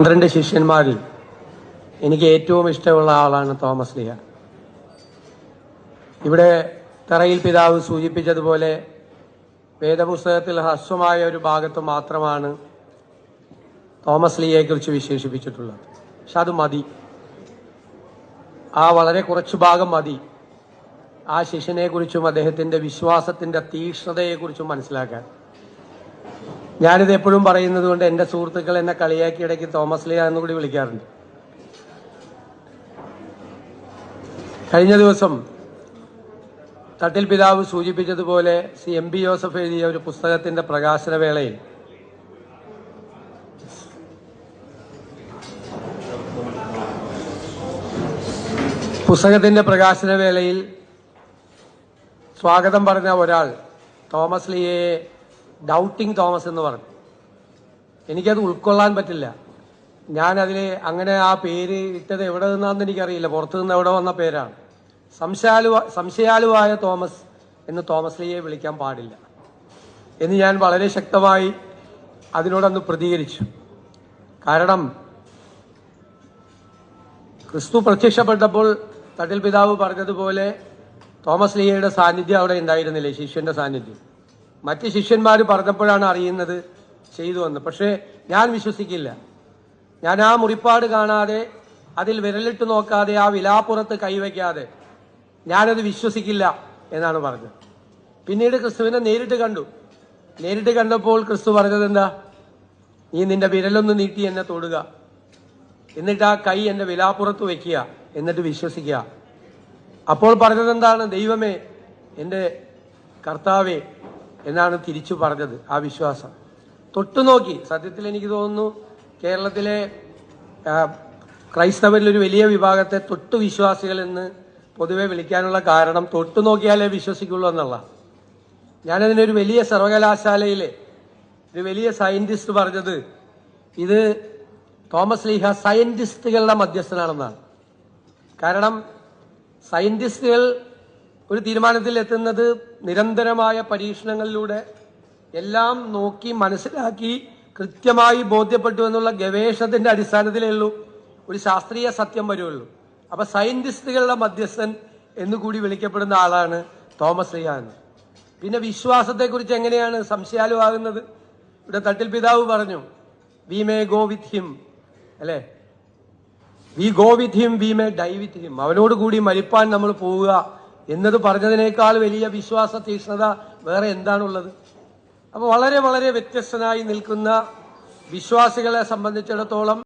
12 ശിഷ്യന്മാരിൽ എനിക്ക് ഏറ്റവും ഇഷ്ടമുള്ള ആളാണ് തോമസ് ലീഹ. ഇവിടെ തറയിൽ പിതാവ് സൂചിപ്പിച്ചതുപോലെ വേദപുസ്തകത്തിൽ ഹ്രസ്വമായ ഒരു ഭാഗത്ത് മാത്രമാണ് തോമസ് ലീഹയെക്കുറിച്ച് വിശേഷിപ്പിച്ചിട്ടുള്ളത്. പക്ഷെ അത് മതി, ആ വളരെ കുറച്ചു ഭാഗം മതി ആ ശിഷ്യനെക്കുറിച്ചും അദ്ദേഹത്തിന്റെ വിശ്വാസത്തിന്റെ തീക്ഷ്ണതയെക്കുറിച്ചും മനസ്സിലാക്കാൻ. ഞാനിത് എപ്പോഴും പറയുന്നത് കൊണ്ട് എൻ്റെ സുഹൃത്തുക്കൾ എന്നെ കളിയാക്കി ഇടയ്ക്ക് തോമസ് ലീഹ എന്ന് കൂടി വിളിക്കാറുണ്ട്. കഴിഞ്ഞ ദിവസം തട്ടിൽ പിതാവ് സൂചിപ്പിച്ചതുപോലെ CMB ജോസഫ് എഴുതിയ ഒരു പുസ്തകത്തിന്റെ പ്രകാശന വേളയിൽ സ്വാഗതം പറഞ്ഞ ഒരാൾ തോമസ് ലീഹയെ ഡൗട്ടിങ് തോമസ് എന്ന് പറഞ്ഞു. എനിക്കത് ഉൾക്കൊള്ളാൻ പറ്റില്ല. ഞാനതിൽ അങ്ങനെ ആ പേര് ഇട്ടത് എവിടെ നിന്നാണെന്ന് എനിക്കറിയില്ല, പുറത്തു നിന്ന് എവിടെ വന്ന പേരാണ്. സംശയാലുവായ തോമസ് എന്ന് തോമസ് ലീഹയെ വിളിക്കാൻ പാടില്ല എന്ന് ഞാൻ വളരെ ശക്തമായി അതിനോടൊന്ന് പ്രതികരിച്ചു. കാരണം ക്രിസ്തു പ്രത്യക്ഷപ്പെട്ടപ്പോൾ തട്ടിൽ പിതാവ് പറഞ്ഞതുപോലെ തോമസ് ലീഹയുടെ സാന്നിധ്യം അവിടെ ഉണ്ടായിരുന്നില്ലേ, ശിഷ്യന്റെ സാന്നിധ്യം. മറ്റ് ശിഷ്യന്മാർ പറഞ്ഞപ്പോഴാണ് അറിയുന്നത് ചെയ്തു എന്ന്. പക്ഷേ ഞാൻ വിശ്വസിക്കില്ല. ഞാൻ ആ മുറിപ്പാട് കാണാതെ, അതിൽ വിരലിട്ട് നോക്കാതെ, ആ വിലാപ്പുറത്ത് കൈവയ്ക്കാതെ ഞാനത് വിശ്വസിക്കില്ല എന്നാണ് പറഞ്ഞത്. പിന്നീട് ക്രിസ്തുവിനെ നേരിട്ട് കണ്ടപ്പോൾ ക്രിസ്തു പറഞ്ഞത് എന്താ? നീ നിന്റെ വിരലൊന്ന് നീട്ടി എന്നെ തൊടുക, എന്നിട്ട് ആ കൈ എന്റെ വിലാപ്പുറത്ത് വെക്കുക, എന്നിട്ട് വിശ്വസിക്കുക. അപ്പോൾ പറഞ്ഞത് എന്താണ്? ദൈവമേ, എൻ്റെ കർത്താവേ എന്നാണ് തിരിച്ചു പറഞ്ഞത്. ആ വിശ്വാസം തൊട്ടുനോക്കി. സത്യത്തിൽ എനിക്ക് തോന്നുന്നു കേരളത്തിലെ ക്രൈസ്തവരിൽ ഒരു വലിയ വിഭാഗത്തെ തൊട്ടു വിശ്വാസികൾ എന്ന് പൊതുവെ വിളിക്കാനുള്ള കാരണം തൊട്ടുനോക്കിയാലേ വിശ്വസിക്കുള്ളൂ എന്നുള്ള. ഞാനതിനൊരു വലിയ സർവകലാശാലയിലെ ഒരു വലിയ സയന്റിസ്റ്റ് പറഞ്ഞത് ഇത് തോമസ് ലീഹ സയന്റിസ്റ്റുകളുടെ മധ്യസ്ഥനാണെന്നാണ്. കാരണം സയന്റിസ്റ്റുകൾ ഒരു തീരുമാനത്തിൽ എത്തുന്നത് നിരന്തരമായ പരീക്ഷണങ്ങളിലൂടെ എല്ലാം നോക്കി മനസ്സിലാക്കി കൃത്യമായി ബോധ്യപ്പെട്ടു എന്നുള്ള ഗവേഷണത്തിന്റെ അടിസ്ഥാനത്തിലേ ഉള്ളൂ ഒരു ശാസ്ത്രീയ സത്യം വരുള്ളൂ. അപ്പൊ സയന്റിസ്റ്റുകളുടെ മധ്യസ്ഥൻ എന്നുകൂടി വിളിക്കപ്പെടുന്ന ആളാണ് തോമസ് ലീഹ എന്ന്. പിന്നെ വിശ്വാസത്തെക്കുറിച്ച് എങ്ങനെയാണ് സംശയാലുവാകുന്നത്? ഇവിടെ തട്ടിൽ പിതാവ് പറഞ്ഞു, we may go with him, അല്ലെ? We go with him, we may die with him. അവനോട് കൂടി മരിപ്പാൻ നമ്മൾ പോവുക എന്നത് പറഞ്ഞതിനേക്കാൾ വലിയ വിശ്വാസ തീക്ഷ്ണത വേറെ എന്താണുള്ളത്? അപ്പൊ വളരെ വളരെ വ്യത്യസ്തനായി നിൽക്കുന്ന വിശ്വാസികളെ സംബന്ധിച്ചിടത്തോളം